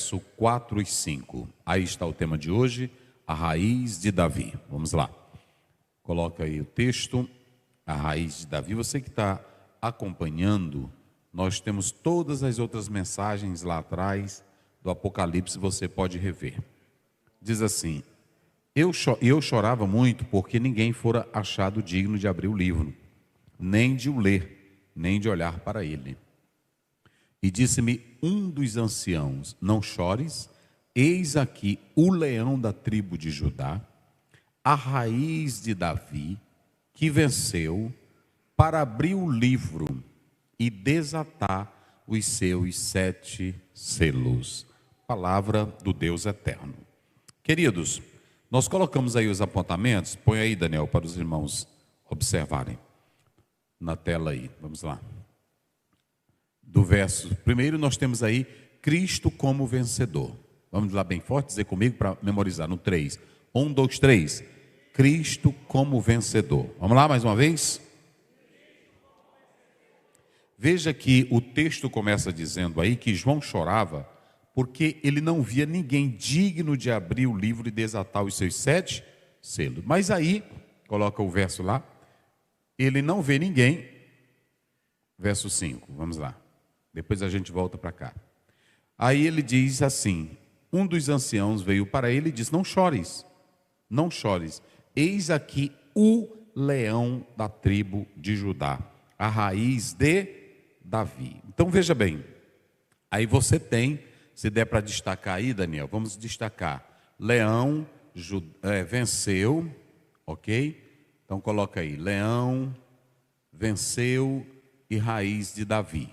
verso 4 e 5. Aí está o tema de hoje, a raiz de Davi. Vamos lá. Coloca aí o texto, a raiz de Davi. Você que está acompanhando, nós temos todas as outras mensagens lá atrás do Apocalipse, você pode rever. Diz assim: eu chorava muito porque ninguém fora achado digno de abrir o livro, nem de o ler, nem de olhar para ele. E disse-me um dos anciãos: não chores, eis aqui o leão da tribo de Judá, a raiz de Davi, que venceu, para abrir o livro e desatar os seus 7 selos. Palavra do Deus eterno. Queridos, nós colocamos aí os apontamentos. Põe aí, Daniel, para os irmãos observarem. Na tela aí, vamos lá. Do verso, primeiro nós temos aí Cristo como vencedor. Vamos lá bem forte, dizer comigo para memorizar no 3. 1, 2, 3. Cristo como vencedor. Vamos lá mais uma vez? Veja que o texto começa dizendo aí que João chorava porque ele não via ninguém digno de abrir o livro e desatar os seus 7 selos. Mas aí, coloca o verso lá, ele não vê ninguém. Verso 5, vamos lá. Depois a gente volta para cá. Aí ele diz assim: um dos anciãos veio para ele e disse: não chores, não chores. Eis aqui o leão da tribo de Judá, a raiz de Davi. Então veja bem, aí você tem, se der para destacar aí, Daniel, vamos destacar. Leão venceu, ok? Então coloca aí, leão venceu e raiz de Davi.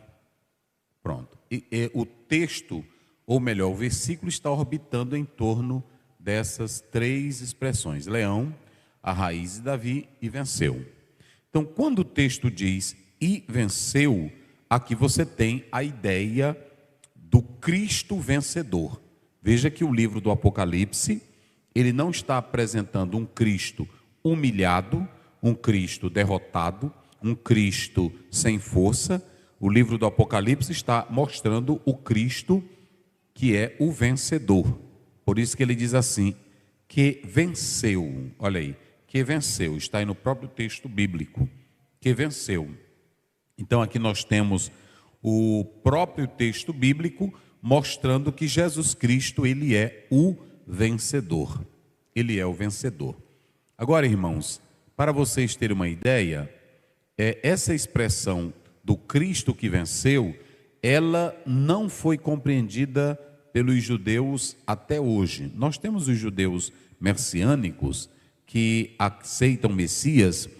Pronto. E o texto, ou melhor, o versículo está orbitando em torno dessas 3 expressões: leão, a raiz de Davi e venceu. Então, quando o texto diz e venceu, aqui você tem a ideia do Cristo vencedor. Veja que o livro do Apocalipse, ele não está apresentando um Cristo humilhado, um Cristo derrotado, um Cristo sem força. O livro do Apocalipse está mostrando o Cristo que é o vencedor. Por isso que ele diz assim, que venceu. Olha aí, que venceu. Está aí no próprio texto bíblico, que venceu. Então aqui nós temos o próprio texto bíblico mostrando que Jesus Cristo, ele é o vencedor. Ele é o vencedor. Agora, irmãos, para vocês terem uma ideia, essa expressão do Cristo que venceu, ela não foi compreendida pelos judeus até hoje. Nós temos os judeus messiânicos que aceitam Messias,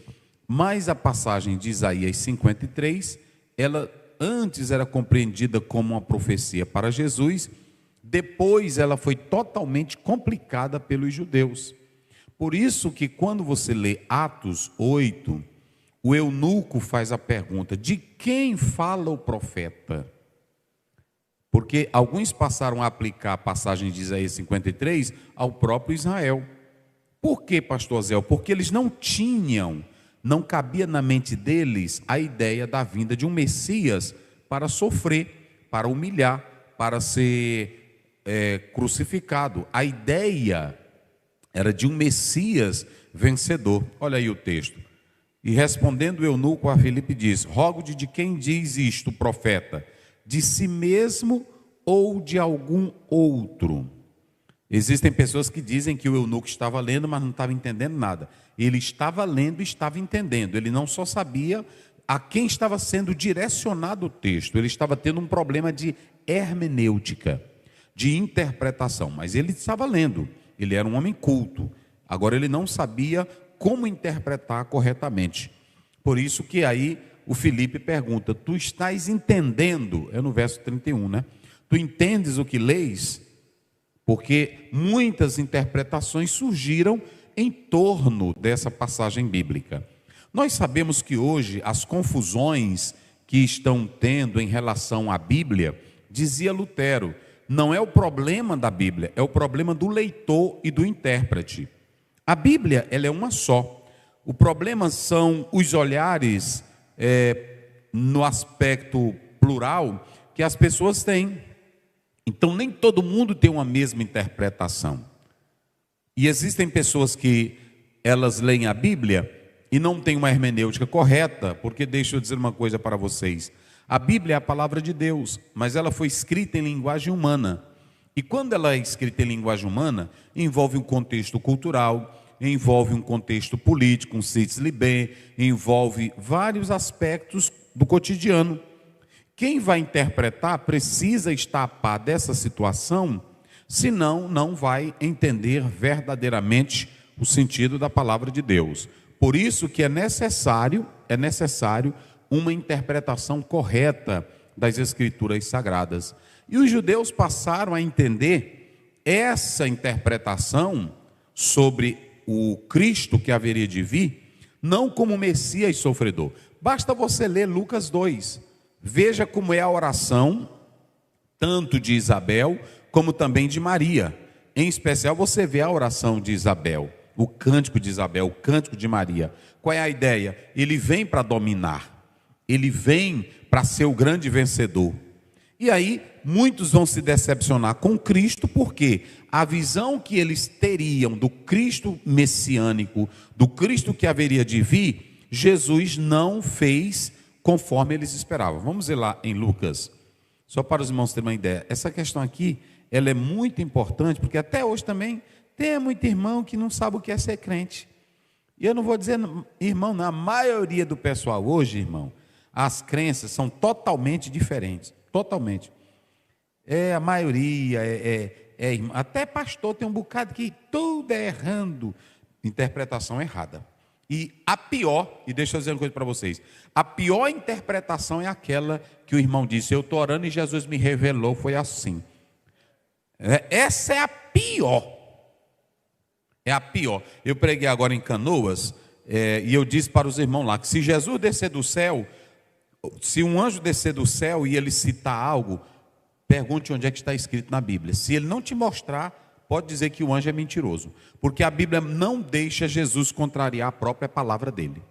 mas a passagem de Isaías 53, ela antes era compreendida como uma profecia para Jesus, depois ela foi totalmente complicada pelos judeus. Por isso que quando você lê Atos 8, o eunuco faz a pergunta: de quem fala o profeta? Porque alguns passaram a aplicar a passagem de Isaías 53 ao próprio Israel. Por que, pastor Zé? Porque eles não cabia na mente deles a ideia da vinda de um Messias para sofrer, para humilhar, para ser crucificado. A ideia era de um Messias vencedor. Olha aí o texto. E respondendo o eunuco a Filipe diz: rogo-te, de quem diz isto o profeta? De si mesmo ou de algum outro? Existem pessoas que dizem que o eunuco estava lendo, mas não estava entendendo nada. Ele estava lendo e estava entendendo. Ele não só sabia a quem estava sendo direcionado o texto. Ele estava tendo um problema de hermenêutica, de interpretação. Mas ele estava lendo. Ele era um homem culto. Agora ele não sabia como interpretar corretamente. Por isso que aí o Filipe pergunta: tu estás entendendo? É no verso 31, né? Tu entendes o que lês? Porque muitas interpretações surgiram em torno dessa passagem bíblica. Nós sabemos que hoje as confusões que estão tendo em relação à Bíblia, dizia Lutero, não é o problema da Bíblia, é o problema do leitor e do intérprete. A Bíblia, ela é uma só. O problema são os olhares no aspecto plural que as pessoas têm. Então, nem todo mundo tem uma mesma interpretação. E existem pessoas que elas leem a Bíblia e não têm uma hermenêutica correta, porque deixa eu dizer uma coisa para vocês. A Bíblia é a palavra de Deus, mas ela foi escrita em linguagem humana. E quando ela é escrita em linguagem humana, envolve um contexto cultural, envolve um contexto político, um sitz libé, envolve vários aspectos do cotidiano. Quem vai interpretar precisa estar a par dessa situação, senão não vai entender verdadeiramente o sentido da palavra de Deus. Por isso que é necessário uma interpretação correta das Escrituras Sagradas. E os judeus passaram a entender essa interpretação sobre o Cristo que haveria de vir, não como Messias sofredor. Basta você ler Lucas 2. Veja como é a oração, tanto de Isabel, como também de Maria. Em especial, você vê a oração de Isabel, o cântico de Isabel, o cântico de Maria. Qual é a ideia? Ele vem para dominar, ele vem para ser o grande vencedor. E aí, muitos vão se decepcionar com Cristo, porque a visão que eles teriam do Cristo messiânico, do Cristo que haveria de vir, Jesus não fez conforme eles esperavam. Vamos ver lá em Lucas, só para os irmãos terem uma ideia. Essa questão aqui, ela é muito importante, porque até hoje também tem muito irmão que não sabe o que é ser crente. E eu não vou dizer, irmão, na maioria do pessoal hoje, irmão, as crenças são totalmente diferentes, totalmente. A maioria, até pastor tem um bocado que tudo é errando, interpretação errada. E a pior, e deixa eu dizer uma coisa para vocês, a pior interpretação é aquela que o irmão disse: eu estou orando e Jesus me revelou, foi assim. Essa é a pior. É a pior. Eu preguei agora em Canoas, e eu disse para os irmãos lá, que se Jesus descer do céu, se um anjo descer do céu e ele citar algo, pergunte onde é que está escrito na Bíblia. Se ele não te mostrar, pode dizer que o anjo é mentiroso, porque a Bíblia não deixa Jesus contrariar a própria palavra dele.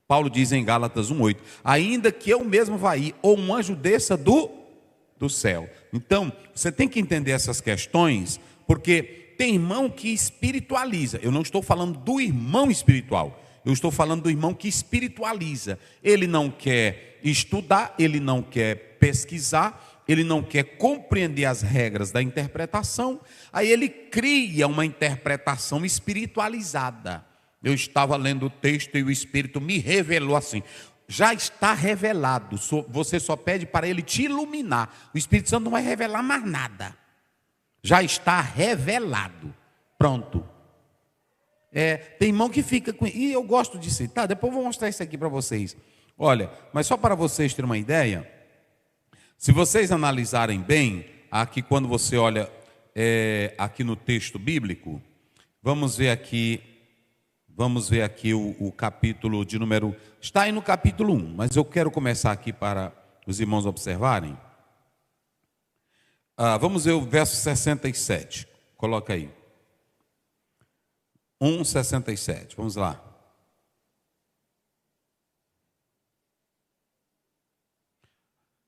Paulo diz em Gálatas 1:8, ainda que eu mesmo vá ir, ou um anjo desça do céu. Então, você tem que entender essas questões, porque tem irmão que espiritualiza. Eu não estou falando do irmão espiritual, eu estou falando do irmão que espiritualiza. Ele não quer estudar, ele não quer pesquisar, ele não quer compreender as regras da interpretação, aí ele cria uma interpretação espiritualizada. Eu estava lendo o texto e o Espírito me revelou assim. Já está revelado, você só pede para ele te iluminar. O Espírito Santo não vai revelar mais nada. Já está revelado. Pronto. Tem irmão que fica com... E eu gosto de citar, depois eu vou mostrar isso aqui para vocês. Olha, mas só para vocês terem uma ideia... Se vocês analisarem bem, aqui quando você olha aqui no texto bíblico, vamos ver aqui o capítulo de número, está aí no capítulo 1, mas eu quero começar aqui para os irmãos observarem. Vamos ver o verso 67, coloca aí. 1:67, vamos lá.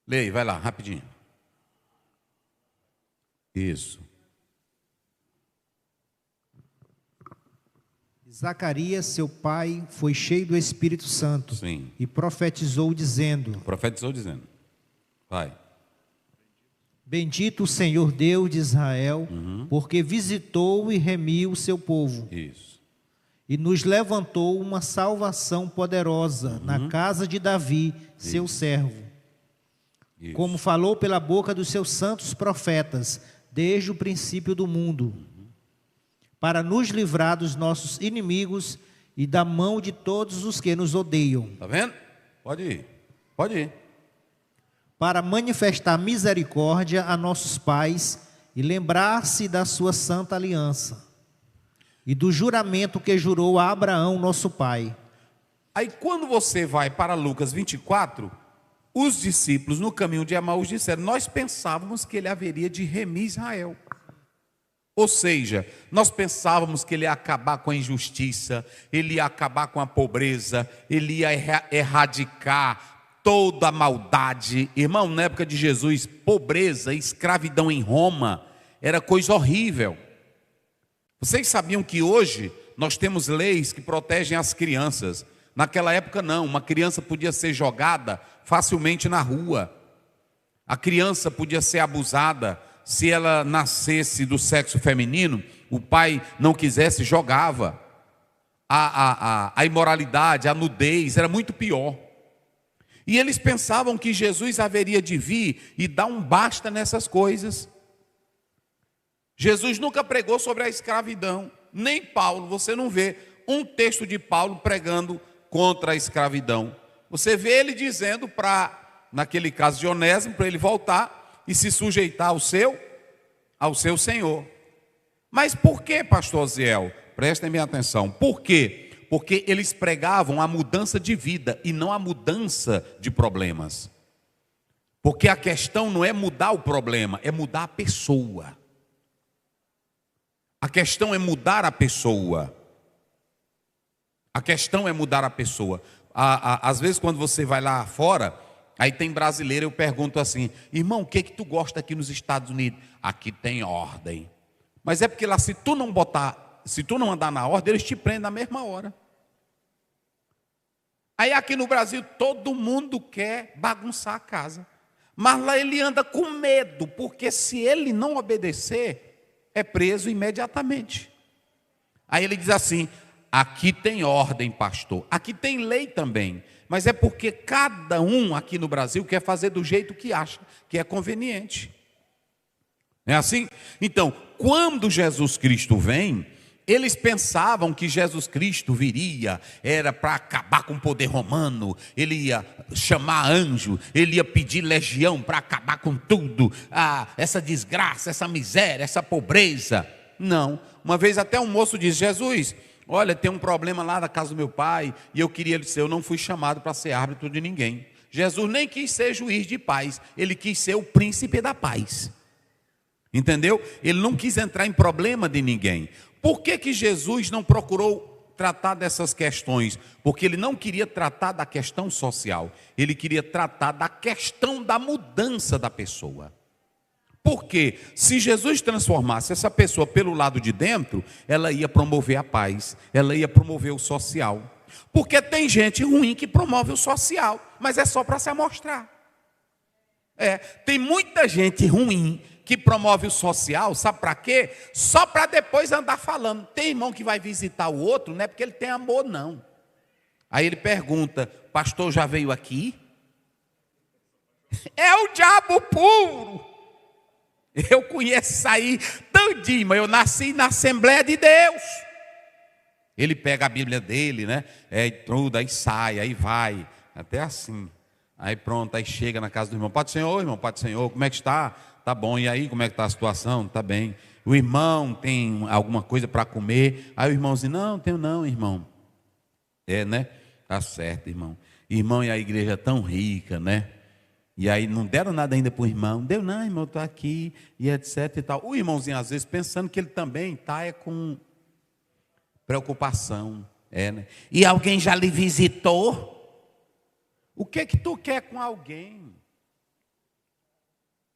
Leia, vai lá, rapidinho. Isso. Zacarias, seu pai, foi cheio do Espírito Santo. Sim. E profetizou dizendo. Vai. Bendito o Senhor Deus de Israel, porque visitou e remiu o seu povo. Isso. E nos levantou uma salvação poderosa na casa de Davi, seu servo. Isso. Como falou pela boca dos seus santos profetas, desde o princípio do mundo, para nos livrar dos nossos inimigos e da mão de todos os que nos odeiam. Está vendo? Pode ir. Para manifestar misericórdia a nossos pais e lembrar-se da sua santa aliança e do juramento que jurou a Abraão, nosso pai. Aí quando você vai para Lucas 24... os discípulos no caminho de Emaús disseram: nós pensávamos que ele haveria de remir Israel. Ou seja, nós pensávamos que ele ia acabar com a injustiça, ele ia acabar com a pobreza, ele ia erradicar toda a maldade. Irmão, na época de Jesus, pobreza, escravidão em Roma era coisa horrível. Vocês sabiam que hoje nós temos leis que protegem as crianças? Naquela época não, uma criança podia ser jogada facilmente na rua. A criança podia ser abusada. Se ela nascesse do sexo feminino, o pai não quisesse, jogava. A imoralidade, a nudez era muito pior. E eles pensavam que Jesus haveria de vir e dar um basta nessas coisas. Jesus nunca pregou sobre a escravidão, nem Paulo. Você não vê um texto de Paulo pregando contra a escravidão. Você vê ele dizendo para, naquele caso de Onésimo, para ele voltar e se sujeitar ao seu Senhor. Mas por que, pastor Ziel? Prestem bem atenção. Por quê? Porque eles pregavam a mudança de vida e não a mudança de problemas. Porque a questão não é mudar o problema, é mudar a pessoa. A questão é mudar a pessoa. A questão é mudar a pessoa. Às vezes quando você vai lá fora, aí tem brasileiro, eu pergunto assim: irmão, o que tu gosta aqui nos Estados Unidos? Aqui tem ordem. Mas é porque lá, se tu não andar na ordem, eles te prendem na mesma hora. Aí aqui no Brasil todo mundo quer bagunçar a casa. Mas lá ele anda com medo, porque se ele não obedecer, é preso imediatamente. Aí ele diz assim: aqui tem ordem, pastor. Aqui tem lei também. Mas é porque cada um aqui no Brasil quer fazer do jeito que acha que é conveniente. Não é assim? Então, quando Jesus Cristo vem, eles pensavam que Jesus Cristo viria, era para acabar com o poder romano, ele ia chamar anjo, ele ia pedir legião para acabar com tudo, essa desgraça, essa miséria, essa pobreza. Não, uma vez até um moço disse: Jesus, olha, tem um problema lá na casa do meu pai, e eu queria lhe dizer, eu não fui chamado para ser árbitro de ninguém. Jesus nem quis ser juiz de paz, ele quis ser o príncipe da paz. Entendeu? Ele não quis entrar em problema de ninguém. Por que Jesus não procurou tratar dessas questões? Porque ele não queria tratar da questão social, ele queria tratar da questão da mudança da pessoa. Porque se Jesus transformasse essa pessoa pelo lado de dentro, ela ia promover a paz, ela ia promover o social. Porque tem gente ruim que promove o social, mas é só para se amostrar. Tem muita gente ruim que promove o social, sabe para quê? Só para depois andar falando. Tem irmão que vai visitar o outro, não é porque ele tem amor, não. Aí ele pergunta: pastor já veio aqui? É o diabo puro. Eu conheço isso aí todinho, mas eu nasci na Assembleia de Deus. Ele pega a Bíblia dele, né? E tudo, aí sai, aí vai, até assim. Aí pronto, aí chega na casa do irmão: Pai do Senhor, irmão, Pai do Senhor, como é que está? Tá bom, e aí, como é que está a situação? Tá bem. O irmão tem alguma coisa para comer? Aí o irmãozinho: não, tenho não, irmão. Né? Tá certo, irmão. Irmão, e a igreja é tão rica, né? E aí não deram nada ainda para o irmão. Deu não, irmão, estou aqui, e etc e tal. O irmãozinho às vezes pensando que ele também está com preocupação. Né? E alguém já lhe visitou? O que tu quer com alguém?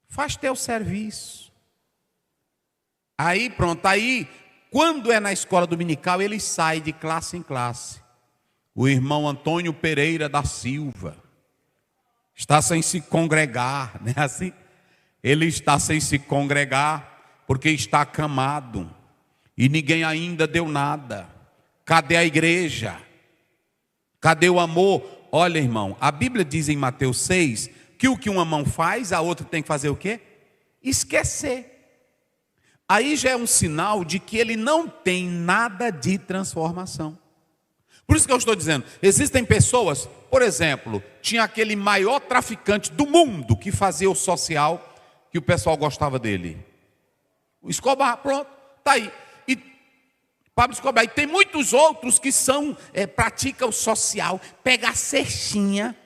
Faz teu serviço. Aí pronto, aí quando é na escola dominical, ele sai de classe em classe. O irmão Antônio Pereira da Silva está sem se congregar, não é assim? Ele está sem se congregar porque está acamado e ninguém ainda deu nada. Cadê a igreja? Cadê o amor? Olha, irmão, a Bíblia diz em Mateus 6 que o que uma mão faz, a outra tem que fazer o quê? Esquecer. Aí já é um sinal de que ele não tem nada de transformação. Por isso que eu estou dizendo, existem pessoas, por exemplo, tinha aquele maior traficante do mundo que fazia o social, que o pessoal gostava dele. O Escobar, pronto, está aí. E Pablo Escobar, e tem muitos outros que praticam o social, pega a cestinha.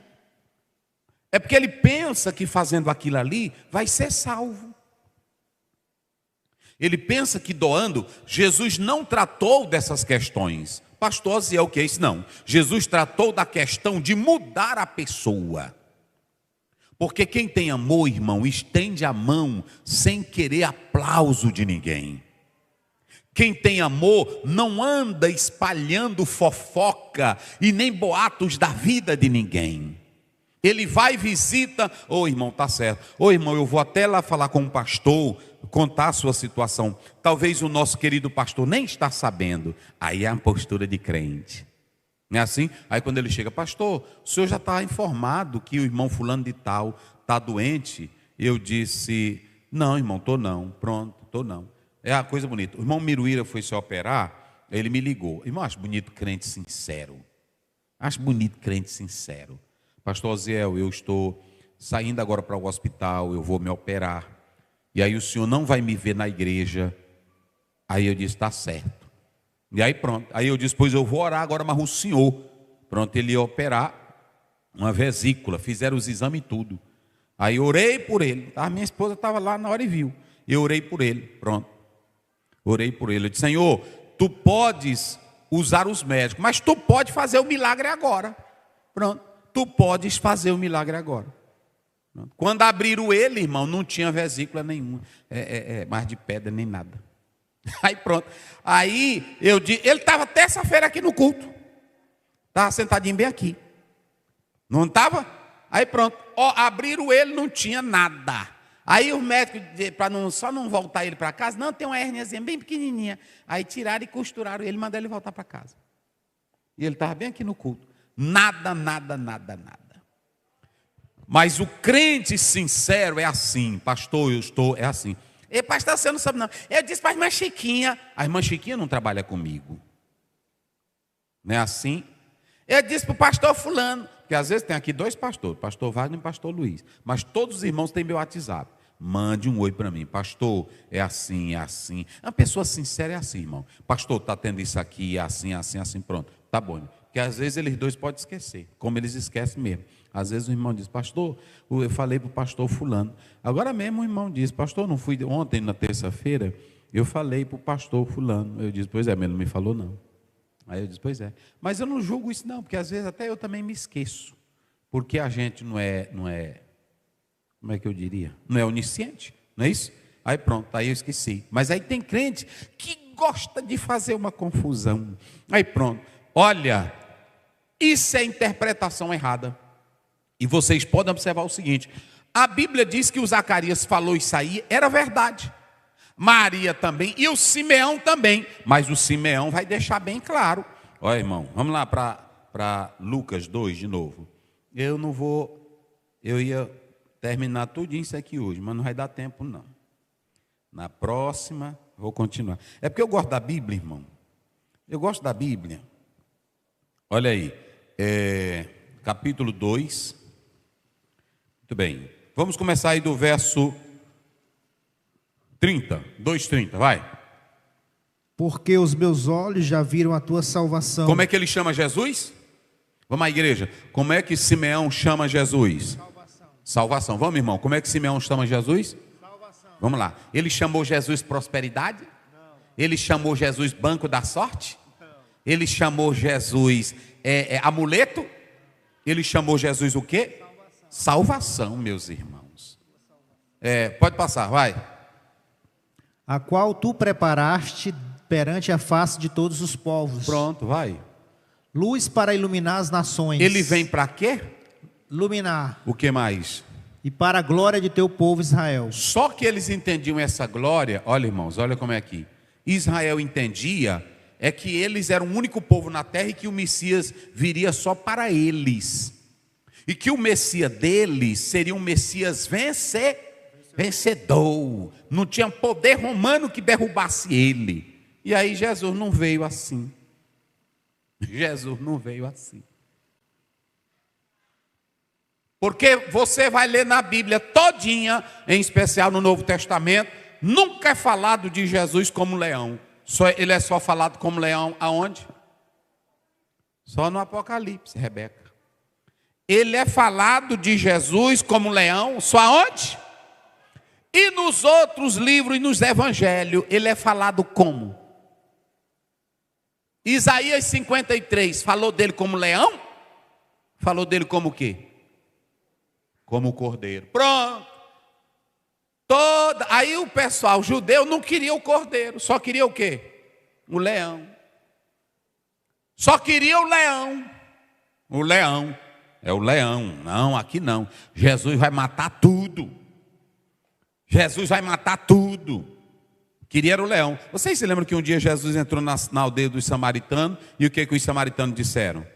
É porque ele pensa que fazendo aquilo ali vai ser salvo. Ele pensa que doando, Jesus não tratou dessas questões. Pastor Ziel, o que é isso? Não. Jesus tratou da questão de mudar a pessoa. Porque quem tem amor, irmão, estende a mão sem querer aplauso de ninguém. Quem tem amor não anda espalhando fofoca e nem boatos da vida de ninguém. Ele vai e visita, ô irmão, tá certo. Ô irmão, eu vou até lá falar com o pastor, contar a sua situação. Talvez o nosso querido pastor nem está sabendo. Aí é a postura de crente. Não é assim? Aí quando ele chega, pastor, o senhor já está informado que o irmão fulano de tal está doente? Eu disse, não, irmão, estou não. Pronto, estou não. É uma coisa bonita. O irmão Miruíra foi se operar, ele me ligou. Irmão, acho bonito crente sincero. Acho bonito crente sincero. Pastor Oziel, eu estou saindo agora para o hospital, eu vou me operar. E aí o senhor não vai me ver na igreja. Aí eu disse, está certo. E aí pronto. Aí eu disse, pois eu vou orar agora, mas o senhor. Pronto, ele ia operar uma vesícula, fizeram os exames e tudo. Aí orei por ele. A minha esposa estava lá na hora e viu. Eu orei por ele, pronto. Orei por ele. Eu disse, Senhor, tu podes usar os médicos, mas tu pode fazer o milagre agora. Pronto. Tu podes fazer o milagre agora. Pronto. Quando abriram ele, irmão, não tinha vesícula nenhuma. Mais de pedra nem nada. Aí pronto. Aí eu disse, ele estava terça-feira aqui no culto. Estava sentadinho bem aqui. Não estava? Aí pronto. Ó, abriram ele, não tinha nada. Aí os médicos, para só não voltar ele para casa, não, tem uma hérniazinha bem pequenininha. Aí tiraram e costuraram ele, mandaram ele voltar para casa. E ele estava bem aqui no culto. Nada, nada, nada, nada. Mas o crente sincero é assim, pastor, é assim. E pastor, você não sabe não. Eu disse para a irmã Chiquinha, a irmã Chiquinha não trabalha comigo. Não é assim? Eu disse para o pastor fulano, porque às vezes tem aqui dois pastores, pastor Wagner e pastor Luiz. Mas todos os irmãos têm meu WhatsApp. Mande um oi para mim. Pastor, é assim, é assim. Uma pessoa sincera é assim, irmão. Pastor, está tendo isso aqui, é assim, assim, assim, pronto. Tá bom. Porque às vezes eles dois podem esquecer, como eles esquecem mesmo. Às vezes o irmão diz, pastor, eu falei para o pastor fulano. Agora mesmo o irmão diz, pastor, não fui ontem na terça-feira, eu falei para o pastor fulano. Eu disse, pois é, mas ele não me falou não. Aí eu disse, pois é. Mas eu não julgo isso não, porque às vezes até eu também me esqueço. Porque a gente não é, como é que eu diria? Não é onisciente, não é isso? Aí pronto, aí eu esqueci. Mas aí tem crente que gosta de fazer uma confusão. Aí pronto, olha, isso é interpretação errada. E vocês podem observar o seguinte, a Bíblia diz que o Zacarias falou isso aí, era verdade. Maria também, e o Simeão também. Mas o Simeão vai deixar bem claro. Olha, irmão, vamos lá para Lucas 2 de novo. Eu ia terminar tudo isso aqui hoje, mas não vai dar tempo não. Na próxima, vou continuar. É porque eu gosto da Bíblia, irmão. Eu gosto da Bíblia. Olha aí, capítulo 2. Muito bem. Vamos começar aí do verso 30, 2:30, vai. Porque os meus olhos já viram a tua salvação. Como é que ele chama Jesus? Vamos à igreja. Como é que Simeão chama Jesus? Salvação. Salvação. Vamos, irmão. Como é que Simeão chama Jesus? Salvação. Vamos lá. Ele chamou Jesus prosperidade? Não. Ele chamou Jesus banco da sorte? Não. Ele chamou Jesus amuleto? Não. Ele chamou Jesus o quê? Salvação, meus irmãos. Pode passar, vai. A qual tu preparaste perante a face de todos os povos. Pronto, vai. Luz para iluminar as nações. Ele vem para quê? Iluminar. O que mais? E para a glória de teu povo Israel. Só que eles entendiam essa glória. Olha, irmãos, olha como é aqui. Israel entendia que eles eram o único povo na terra e que o Messias viria só para eles. E que o Messias deles seria um Messias vencedor. Não tinha poder romano que derrubasse ele. E aí Jesus não veio assim. Jesus não veio assim. Porque você vai ler na Bíblia todinha, em especial no Novo Testamento, nunca é falado de Jesus como leão. Ele é só falado como leão aonde? Só no Apocalipse, Rebeca. Ele é falado de Jesus como leão só aonde? E nos outros livros e nos evangelhos, ele é falado como? Isaías 53, falou dele como leão? Falou dele como o quê? como o cordeiro. Pronto. Aí o pessoal judeu não queria o cordeiro, só queria o quê? O leão. Só queria o leão. O leão. É o leão. Não, aqui não. Jesus vai matar tudo. Jesus vai matar tudo. Queria era o leão. Vocês se lembram que um dia Jesus entrou na aldeia dos samaritanos e o que os samaritanos disseram?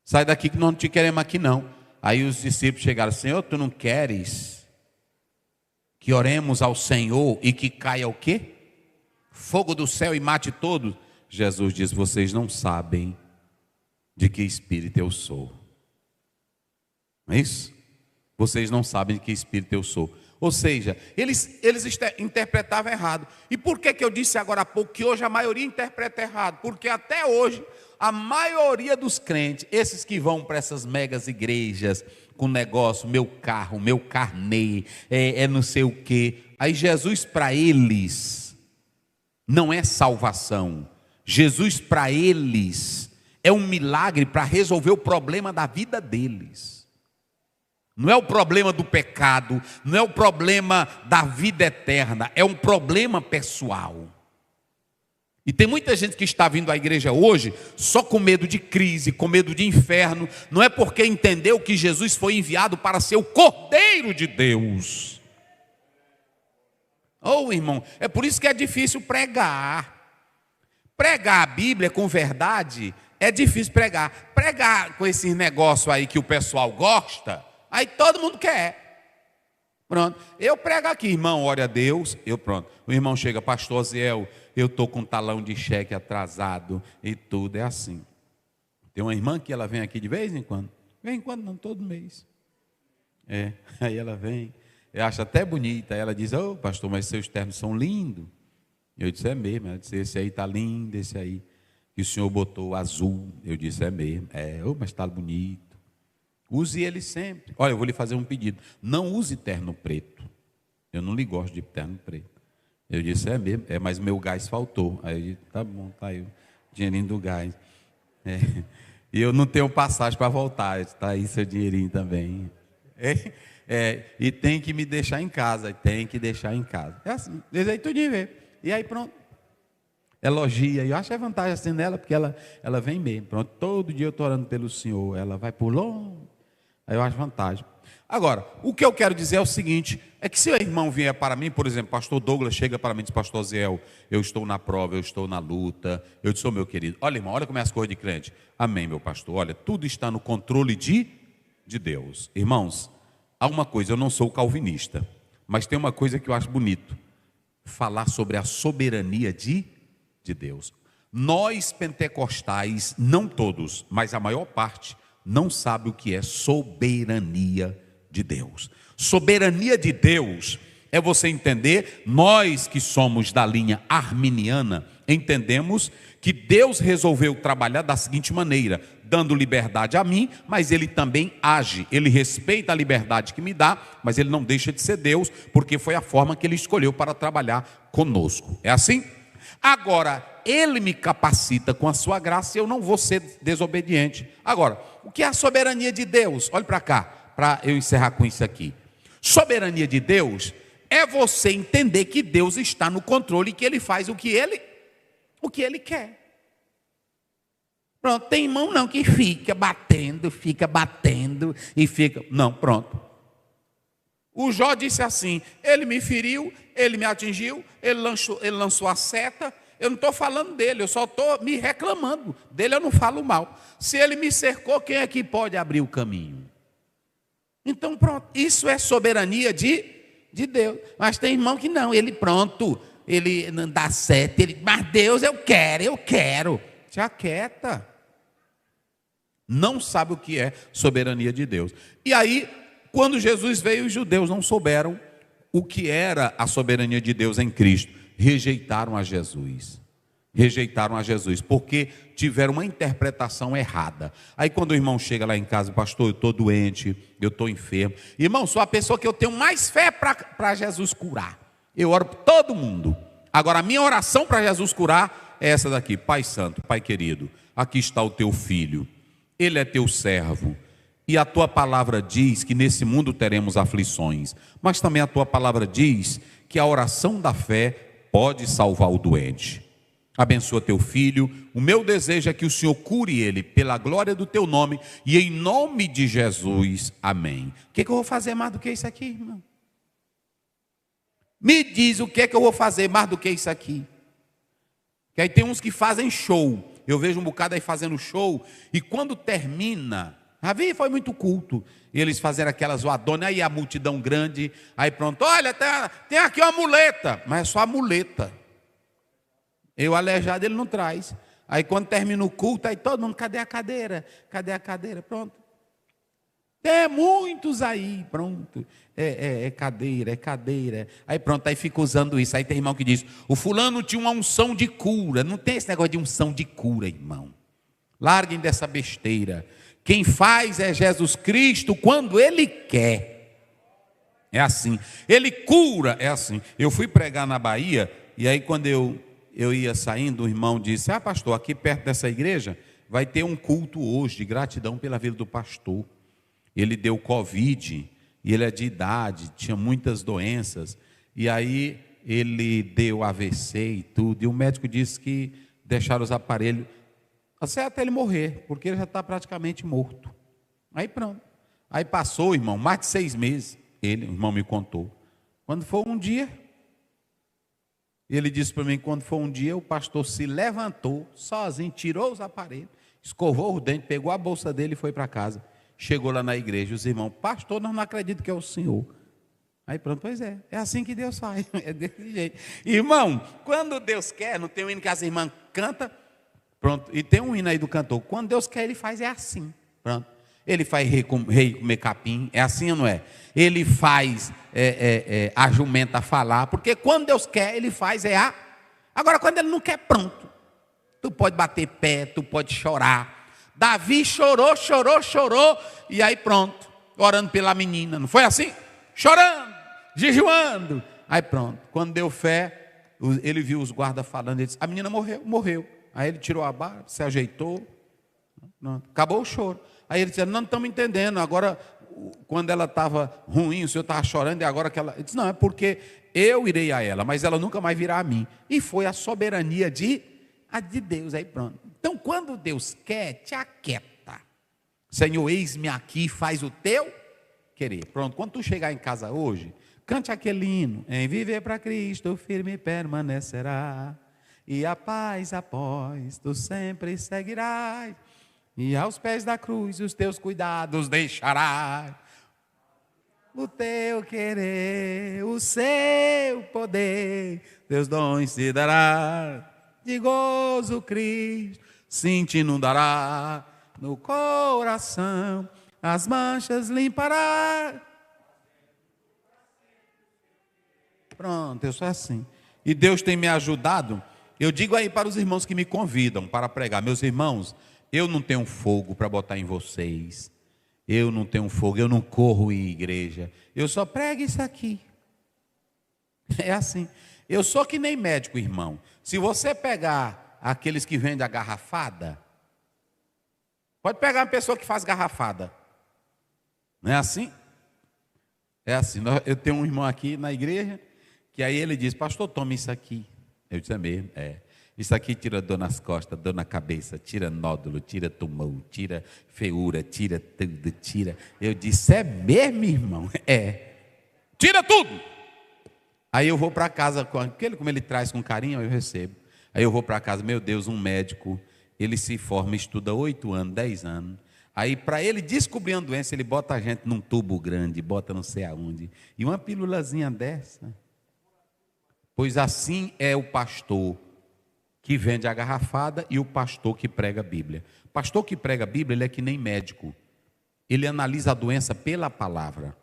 Sai daqui que nós não te queremos aqui não. Aí os discípulos chegaram: Senhor, tu não queres que oremos ao Senhor e que caia o quê? Fogo do céu e mate todos? Jesus diz: vocês não sabem de que espírito eu sou. Não é isso? Vocês não sabem de que espírito eu sou. Ou seja, eles interpretavam errado. E por que eu disse agora há pouco que hoje a maioria interpreta errado? Porque até hoje a maioria dos crentes, esses que vão para essas megas igrejas com negócio, meu carro, meu carnê, não sei o quê. Aí Jesus para eles não é salvação. Jesus para eles é um milagre para resolver o problema da vida deles. Não é o problema do pecado, não é o problema da vida eterna, é um problema pessoal. E tem muita gente que está vindo à igreja hoje só com medo de crise, com medo de inferno, não é porque entendeu que Jesus foi enviado para ser o Cordeiro de Deus. Irmão, é por isso que é difícil pregar. Pregar a Bíblia com verdade é difícil pregar. Pregar com esses negócios aí que o pessoal gosta, aí todo mundo quer. Pronto, eu prego aqui, irmão, ore a Deus, pronto. O irmão chega: pastor Ziel, eu estou com um talão de cheque atrasado e tudo, é assim. Tem uma irmã que ela vem aqui de vez em quando. De vez em quando não, todo mês. Aí ela vem, eu acho até bonita, aí ela diz: pastor, mas seus ternos são lindos. Eu disse: é mesmo. Ela disse: esse aí está lindo, esse aí que o senhor botou azul. Eu disse: é mesmo. Mas está bonito. Use ele sempre. Olha, eu vou lhe fazer um pedido: não use terno preto. Eu não lhe gosto de terno preto. Eu disse: é mesmo, mas meu gás faltou. Aí eu disse: tá bom, tá aí o dinheirinho do gás. E eu não tenho passagem para voltar. Eu disse: tá aí seu dinheirinho também. E tem que me deixar em casa. Tem que deixar em casa. É assim, desde aí tudo de ver. E aí pronto. Elogia. E eu acho que é vantagem assim nela, porque ela vem mesmo. Pronto, todo dia eu estou orando pelo Senhor. Ela vai por longe. Aí eu acho vantagem. Agora, o que eu quero dizer é o seguinte: é que se o irmão vier para mim, por exemplo, pastor Douglas chega para mim e diz: pastor Ziel, eu estou na prova, eu estou na luta. Eu disse: meu querido, olha irmão, olha como é as coisas de crente. Amém, meu pastor, olha, tudo está no controle de Deus. Irmãos, há uma coisa, eu não sou calvinista, mas tem uma coisa que eu acho bonito: falar sobre a soberania de Deus. Nós pentecostais, não todos, mas a maior parte, não sabe o que é soberania de Deus. Soberania de Deus é você entender, nós que somos da linha arminiana, entendemos que Deus resolveu trabalhar da seguinte maneira: dando liberdade a mim, mas Ele também age. Ele respeita a liberdade que me dá, mas Ele não deixa de ser Deus, porque foi a forma que Ele escolheu para trabalhar conosco. É assim? Agora, Ele me capacita com a sua graça e eu não vou ser desobediente. Agora, o que é a soberania de Deus? Olhe para cá, para eu encerrar com isso aqui. Soberania de Deus é você entender que Deus está no controle e que Ele faz o que Ele quer. Pronto, tem irmão não que fica batendo e fica... Não, pronto. O Jó disse assim: ele me feriu, ele me atingiu, ele lançou a seta. Eu não estou falando dele, eu só estou me reclamando. Dele eu não falo mal. Se ele me cercou, quem é que pode abrir o caminho? Então pronto, isso é soberania de Deus. Mas tem irmão que não, ele não dá seta, mas Deus eu quero. Se aquieta. Não sabe o que é soberania de Deus. E aí, quando Jesus veio, os judeus não souberam o que era a soberania de Deus em Cristo. Rejeitaram a Jesus. Porque tiveram uma interpretação errada. Aí quando o irmão chega lá em casa: pastor, eu estou doente, eu estou enfermo. Irmão, sou a pessoa que eu tenho mais fé para Jesus curar. Eu oro por todo mundo. Agora, a minha oração para Jesus curar é essa daqui: Pai Santo, Pai querido, aqui está o teu filho. Ele é teu servo. E a tua palavra diz que nesse mundo teremos aflições, mas também a tua palavra diz que a oração da fé pode salvar o doente. Abençoa teu filho. O meu desejo é que o Senhor cure ele pela glória do teu nome e em nome de Jesus. Amém. O que eu vou fazer mais do que isso aqui, irmão? Me diz o que eu vou fazer mais do que isso aqui. Que aí tem uns que fazem show. Eu vejo um bocado aí fazendo show e quando termina, foi muito culto. E eles fazendo aquelas zoadonas, aí a multidão grande, aí pronto, olha, tem aqui uma muleta, mas é só a muleta. Eu aleijado ele não traz. Aí quando termina o culto, aí todo mundo, cadê a cadeira? Cadê a cadeira? Pronto. Tem muitos aí, pronto. É cadeira. Aí pronto, aí fica usando isso. Aí tem irmão que diz, o fulano tinha uma unção de cura. Não tem esse negócio de unção de cura, irmão. Larguem dessa besteira. Quem faz é Jesus Cristo quando Ele quer. É assim. Ele cura, é assim. Eu fui pregar na Bahia, e aí quando eu ia saindo, o irmão disse, pastor, aqui perto dessa igreja vai ter um culto hoje de gratidão pela vida do pastor. Ele deu Covid, e ele é de idade, tinha muitas doenças, e aí ele deu AVC e tudo, e o médico disse que deixaram os aparelhos, até ele morrer, porque ele já está praticamente morto. Aí pronto. Aí passou, irmão, mais de 6 meses, o irmão me contou. Quando foi um dia, ele disse para mim, quando foi um dia, o pastor se levantou, sozinho, tirou os aparelhos, escovou os dentes, pegou a bolsa dele e foi para casa. Chegou lá na igreja, os irmãos, pastor, nós não acreditamos que é o senhor. Aí pronto, pois é assim que Deus faz, é desse jeito. Irmão, quando Deus quer, não tem um hino que as irmãs cantam, pronto, e tem um hino aí do cantor, quando Deus quer, Ele faz, é assim, pronto. Ele faz rei comer capim, é assim ou não é? Ele faz a jumenta falar, porque quando Deus quer, Ele faz, Agora, quando Ele não quer, pronto. Tu pode bater pé, tu pode chorar. Davi chorou, e aí pronto, orando pela menina, não foi assim? Chorando, jejuando, aí pronto, quando deu fé, ele viu os guardas falando, ele disse, a menina morreu, aí ele tirou a barba, se ajeitou, pronto, acabou o choro, aí ele disse, não estamos entendendo, agora, quando ela estava ruim, o senhor estava chorando, e agora que ela, ele disse, não, é porque eu irei a ela, mas ela nunca mais virá a mim, e foi a soberania de Deus, aí pronto. Então, quando Deus quer, te aquieta. Senhor, eis-me aqui, faz o teu querer. Pronto, quando tu chegar em casa hoje, cante aquele hino. Em viver para Cristo, firme permanecerá. E a paz após, tu sempre seguirás. E aos pés da cruz, os teus cuidados deixarás. O teu querer, o seu poder, teus dons te dará. De gozo Cristo, sim te inundará no coração, as manchas limpará. Pronto, eu sou assim. E Deus tem me ajudado. Eu digo aí para os irmãos que me convidam para pregar, meus irmãos, eu não tenho fogo para botar em vocês. Eu não tenho fogo, eu não corro em igreja. Eu só prego isso aqui. É assim. Eu sou que nem médico, irmão. Se você pegar aqueles que vendem a garrafada, pode pegar uma pessoa que faz garrafada. Não é assim? É assim. Eu tenho um irmão aqui na igreja, que aí ele diz, pastor, tome isso aqui. Eu disse, é mesmo? É. Isso aqui tira dor nas costas, dor na cabeça, tira nódulo, tira tumor, tira feiura, tira tudo, tira. Eu disse, é mesmo, irmão? É. Tira tudo. Aí eu vou para casa, como ele traz com carinho, eu recebo. Aí eu vou para casa, meu Deus, um médico, ele se forma, estuda 8 anos, 10 anos. Aí para ele descobrir uma doença, ele bota a gente num tubo grande, bota não sei aonde. E uma pílulazinha dessa. Pois assim é o pastor que vende a garrafada e o pastor que prega a Bíblia. O pastor que prega a Bíblia, ele é que nem médico. Ele analisa a doença pela palavra.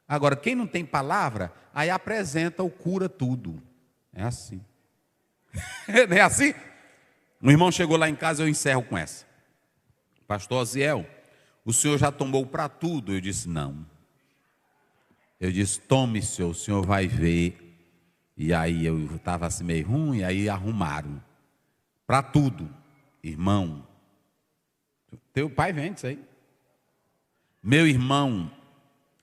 Agora, quem não tem palavra, aí apresenta o cura tudo. É assim. Não é assim? Um irmão chegou lá em casa, eu encerro com essa. Pastor Oziel, o senhor já tomou para tudo? Eu disse, não. Eu disse, tome, senhor, o senhor vai ver. E aí eu estava assim meio ruim, aí arrumaram. Para tudo. Irmão, Teu pai vende isso aí. Meu irmão,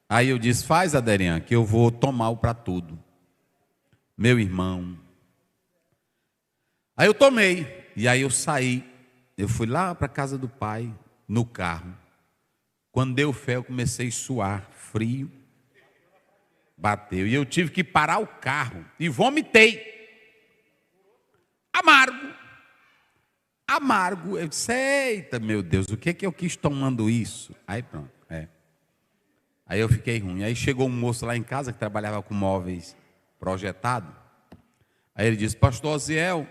aí eu disse, faz, Aderian, que eu vou tomar o para tudo. Meu irmão. Aí eu tomei, e aí eu saí. Eu fui lá para a casa do pai, no carro. Quando deu fé, eu comecei a suar, frio. Bateu, e eu tive que parar o carro, e vomitei. Amargo. Eu disse, eita, meu Deus, o que eu quis tomando isso? Aí pronto, Aí eu fiquei ruim. Aí chegou um moço lá em casa que trabalhava com móveis projetados. Aí ele disse, pastor Osiel,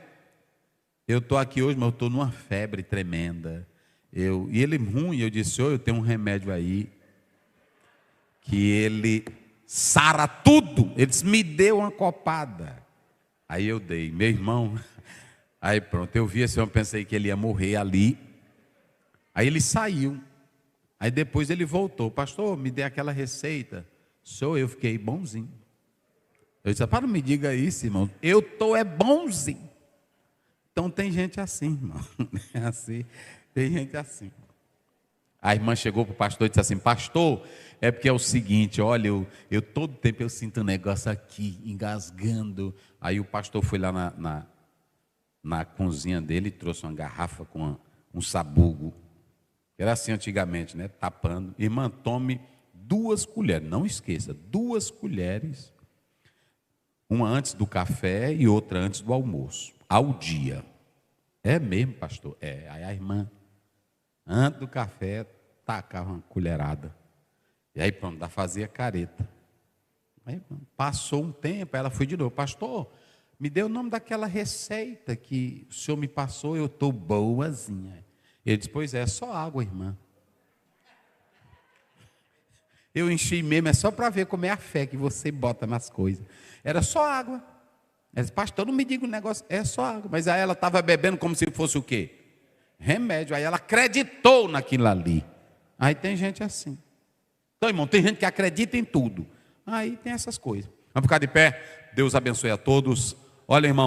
eu estou aqui hoje, mas eu estou numa febre tremenda. E ele ruim, eu disse, eu tenho um remédio aí, que ele sara tudo. Ele disse, me deu uma copada. Aí eu dei, meu irmão. Aí pronto, eu vi esse homem, pensei que ele ia morrer ali. Aí ele saiu. Aí depois ele voltou, pastor, me dê aquela receita. Eu fiquei bonzinho. Eu disse, para, não me diga isso, irmão. Eu estou bonzinho. Então tem gente assim, irmão. Assim, tem gente assim. A irmã chegou para o pastor e disse assim, pastor, é porque é o seguinte, olha, eu todo tempo eu sinto um negócio aqui, engasgando. Aí o pastor foi lá na cozinha dele e trouxe uma garrafa com um sabugo. Era assim antigamente, né? Tapando. Irmã, tome 2 colheres, não esqueça, 2 colheres. Uma antes do café e outra antes do almoço, ao dia. É mesmo, pastor? Aí a irmã, antes do café, tacava uma colherada. E aí pronto, fazia careta. Aí passou um tempo, ela foi de novo, pastor, me dê o nome daquela receita que o senhor me passou, eu estou boazinha. Ele disse, pois é só água, irmã. Eu enchi mesmo, é só para ver como é a fé que você bota nas coisas. Era só água. Ela disse, pastor, não me diga um negócio, é só água. Mas aí ela estava bebendo como se fosse o quê? Remédio. Aí ela acreditou naquilo ali. Aí tem gente assim. Então, irmão, tem gente que acredita em tudo. Aí tem essas coisas. Vamos ficar de pé. Deus abençoe a todos. Olha, irmão.